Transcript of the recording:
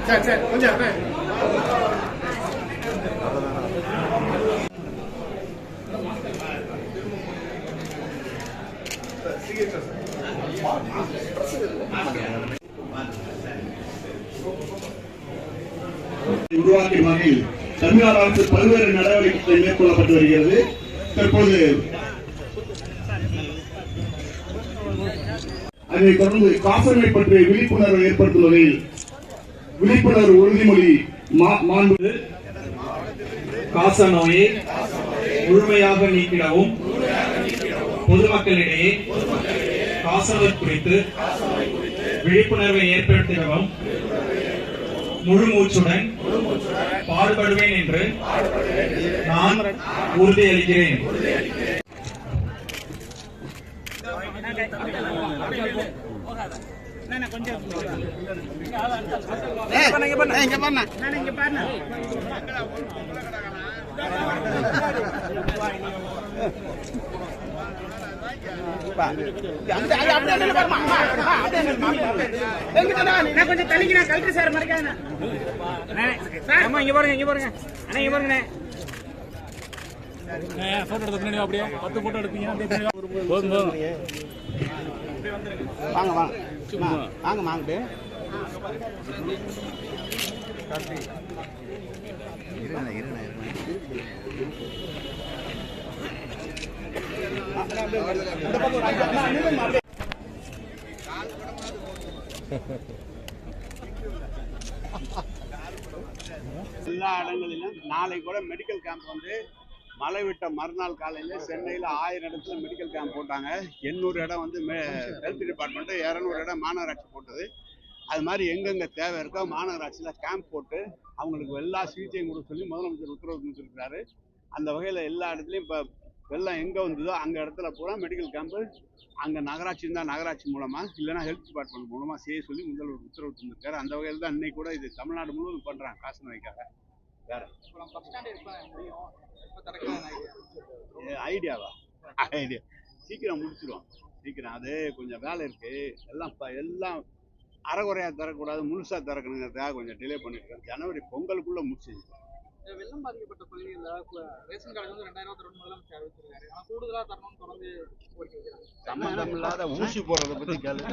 சரி கொஞ்சம் உருவாக்கும் வகையில் தமிழ்நாடு அரசு பல்வேறு நடவடிக்கைகள் மேற்கொள்ளப்பட்டு வருகிறது. தற்போது அதைத் தொடர்ந்து காசநோய் பற்றிய விழிப்புணர்வை ஏற்படுத்தும் வகையில் விழிப்புணர்வு உறுதிமொழி மாண்பு காசநோயை முழுமையாக நீக்கிடவும் பொதுமக்களிடையே காசநோய் குறித்து விழிப்புணர்வை ஏற்படுத்திடவும் முழு மூச்சுடன் பாடுபடுவேன் என்று நான் உறுதியளிக்கிறேன். கொஞ்சம் தள்ளிக்கிறேன் கலெக்டர் சார் மறைக்காத இங்க பாருங்க இங்க பாருங்க அண்ணா இங்க பாருங்க போட்டோ எடுத்த பின்னாடி அப்படியே 10 போட்டோ எடுப்பீங்க அப்படியே போதும் வாங்க வாங்க வாங்க வாங்க எல்லா இடங்களிலும் நாளை கூட மெடிக்கல் கேம்ப் வந்து மழை விட்ட மறுநாள் காலையில சென்னையில் 1000 இடத்துல மெடிக்கல் கேம்ப் போட்டாங்க. 800 இடம் வந்து ஹெல்த் டிபார்ட்மெண்ட், 200 இடம் மாநகராட்சி போட்டது. அது மாதிரி எங்கெங்க தேவை இருக்கோ மாநகராட்சியில் கேம்ப் போட்டு அவங்களுக்கு எல்லா சிகிச்சையும் கொடுக்க சொல்லி முதலமைச்சர் உத்தரவு கொடுத்துருக்காரு. அந்த வகையில் எல்லா இடத்துலையும் இப்போ வெள்ளம் எங்கே வந்ததோ அந்த இடத்துல பூரா மெடிக்கல் கேம்ப்பு அங்கே நகராட்சி இருந்தால் நகராட்சி மூலமாக இல்லைன்னா ஹெல்த் டிபார்ட்மெண்ட் மூலமாக செய்ய சொல்லி முதல்வர் உத்தரவு தந்திருக்காரு. அந்த வகையில் தான் இன்னைக்கு கூட இது தமிழ்நாடு முழுவதும் பண்ணுறாங்க காசநோய்க்காக. வேற ஐடியாவா? ஐடியா சீக்கிரம் முடிச்சிடுவோம். சீக்கிரம் அது கொஞ்சம் வேலை இருக்கு. எல்லாம் அரைகுறையாக தரக்கூடாது, முழுசா திறக்கணுங்கிறதுக்காக கொஞ்சம் டிலே பண்ணிருக்கேன். ஜனவரி பொங்கலுக்குள்ள முடிச்சு. வெள்ளம் பாதிக்கப்பட்ட பகுதிகளில் ரேஷன் கார்டு வந்து 2022 முதலமைச்சர் அறிவிச்சிருக்காரு. ஆனால் கூடுதலாக தரணும்னு தொடர்ந்து கோரிக்கை வைக்கிறாங்க. சம்பந்தம் இல்லாத ஊசி போடுறதை பத்தி கேள்வி